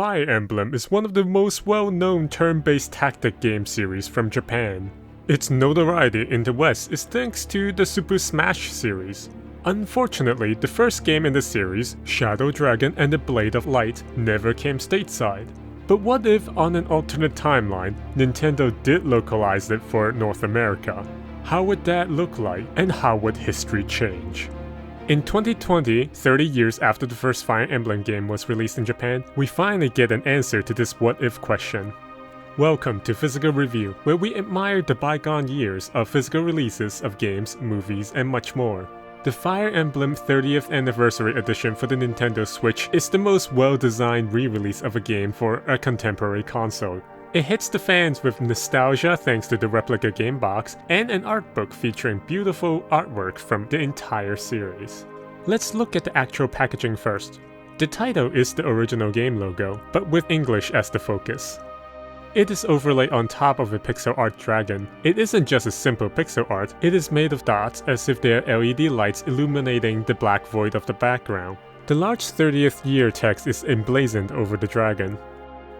Fire Emblem is one of the most well-known turn-based tactic game series from Japan. Its notoriety in the West is thanks to the Super Smash series. Unfortunately, the first game in the series, Shadow Dragon and the Blade of Light, never came stateside. But what if, on an alternate timeline, Nintendo did localize it for North America? How would that look like, and how would history change? In 2020, 30 years after the first Fire Emblem game was released in Japan, we finally get an answer to this what-if question. Welcome to Physical Review, where we admire the bygone years of physical releases of games, movies, and much more. The Fire Emblem 30th Anniversary Edition for the Nintendo Switch is the most well-designed re-release of a game for a contemporary console. It hits the fans with nostalgia thanks to the replica game box and an art book featuring beautiful artwork from the entire series. Let's look at the actual packaging first. The title is the original game logo, but with English as the focus. It is overlaid on top of a pixel art dragon. It isn't just a simple pixel art, it is made of dots as if they are LED lights illuminating the black void of the background. The large 30th year text is emblazoned over the dragon.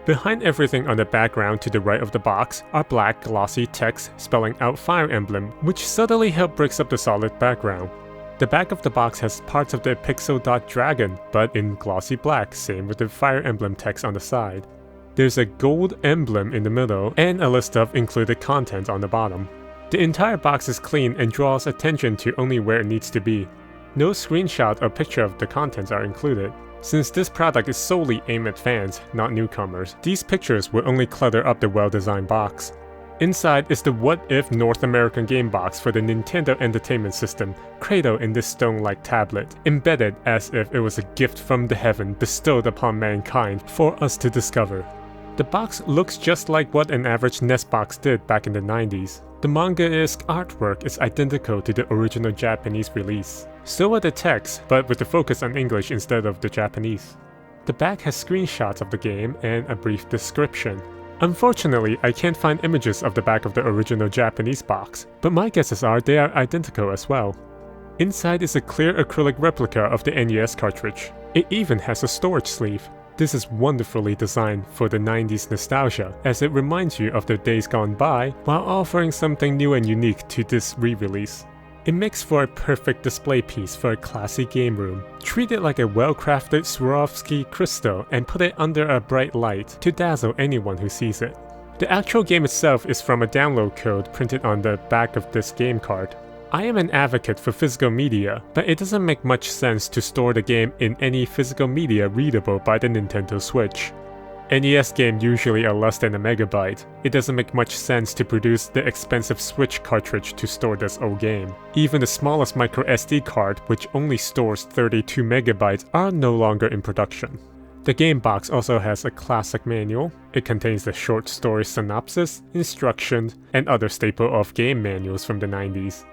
Behind everything on the background to the right of the box are black glossy text spelling out Fire Emblem, which subtly help breaks up the solid background. The back of the box has parts of the pixel dot dragon, but in glossy black, same with the Fire Emblem text on the side. There's a gold emblem in the middle and a list of included content on the bottom. The entire box is clean and draws attention to only where it needs to be. No screenshot or picture of the contents are included. Since this product is solely aimed at fans, not newcomers, these pictures will only clutter up the well-designed box. Inside is the what-if North American game box for the Nintendo Entertainment System, cradled in this stone-like tablet, embedded as if it was a gift from the heaven bestowed upon mankind for us to discover. The box looks just like what an average NES box did back in the 90s. The manga-esque artwork is identical to the original Japanese release. So are the texts, but with the focus on English instead of the Japanese. The back has screenshots of the game and a brief description. Unfortunately, I can't find images of the back of the original Japanese box, but my guesses are they are identical as well. Inside is a clear acrylic replica of the NES cartridge. It even has a storage sleeve. This is wonderfully designed for the 90s nostalgia, as it reminds you of the days gone by while offering something new and unique to this re-release. It makes for a perfect display piece for a classy game room. Treat it like a well-crafted Swarovski crystal and put it under a bright light to dazzle anyone who sees it. The actual game itself is from a download code printed on the back of this game card. I am an advocate for physical media, but it doesn't make much sense to store the game in any physical media readable by the Nintendo Switch. NES games usually are less than a megabyte. It doesn't make much sense to produce the expensive Switch cartridge to store this old game. Even the smallest micro SD card, which only stores 32 megabytes, are no longer in production. The game box also has a classic manual. It contains the short story synopsis, instructions, and other staple of game manuals from the 90s.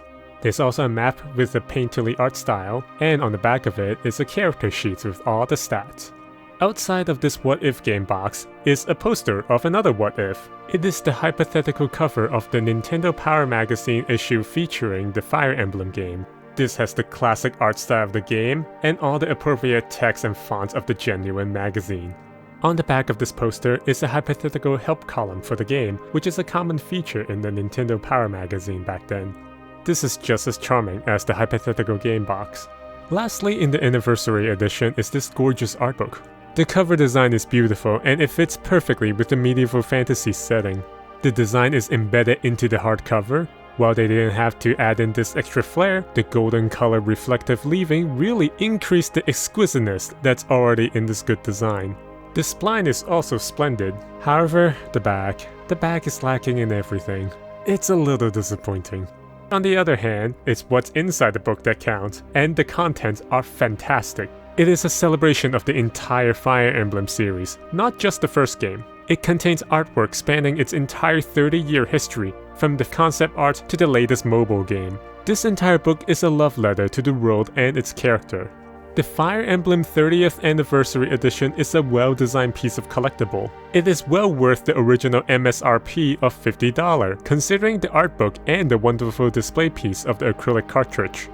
There's also a map with the painterly art style, and on the back of it is a character sheet with all the stats. Outside of this what-if game box is a poster of another what-if. It is the hypothetical cover of the Nintendo Power Magazine issue featuring the Fire Emblem game. This has the classic art style of the game and all the appropriate text and fonts of the genuine magazine. On the back of this poster is a hypothetical help column for the game, which is a common feature in the Nintendo Power Magazine back then. This is just as charming as the hypothetical game box. Lastly, in the Anniversary Edition is this gorgeous artbook. The cover design is beautiful and it fits perfectly with the medieval fantasy setting. The design is embedded into the hardcover. While they didn't have to add in this extra flair, the golden color reflective leaving really increased the exquisiteness that's already in this good design. The spline is also splendid. However, the back is lacking in everything. It's a little disappointing. On the other hand, it's what's inside the book that counts, and the contents are fantastic. It is a celebration of the entire Fire Emblem series, not just the first game. It contains artwork spanning its entire 30-year history, from the concept art to the latest mobile game. This entire book is a love letter to the world and its character. The Fire Emblem 30th Anniversary Edition is a well-designed piece of collectible. It is well worth the original MSRP of $50, considering the artbook and the wonderful display piece of the acrylic cartridge.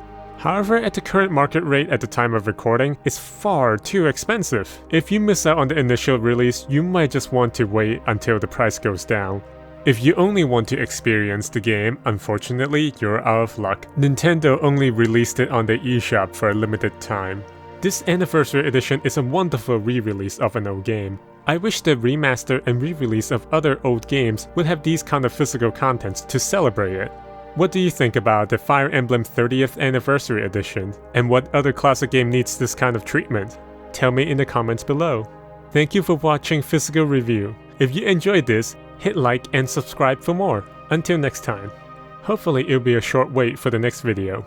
However, at the current market rate at the time of recording, it's far too expensive. If you miss out on the initial release, you might just want to wait until the price goes down. If you only want to experience the game, unfortunately, you're out of luck. Nintendo only released it on the eShop for a limited time. This Anniversary Edition is a wonderful re-release of an old game. I wish the remaster and re-release of other old games would have these kind of physical contents to celebrate it. What do you think about the Fire Emblem 30th Anniversary Edition? And what other classic game needs this kind of treatment? Tell me in the comments below. Thank you for watching Physical Review. If you enjoyed this, hit like and subscribe for more. Until next time. Hopefully it'll be a short wait for the next video.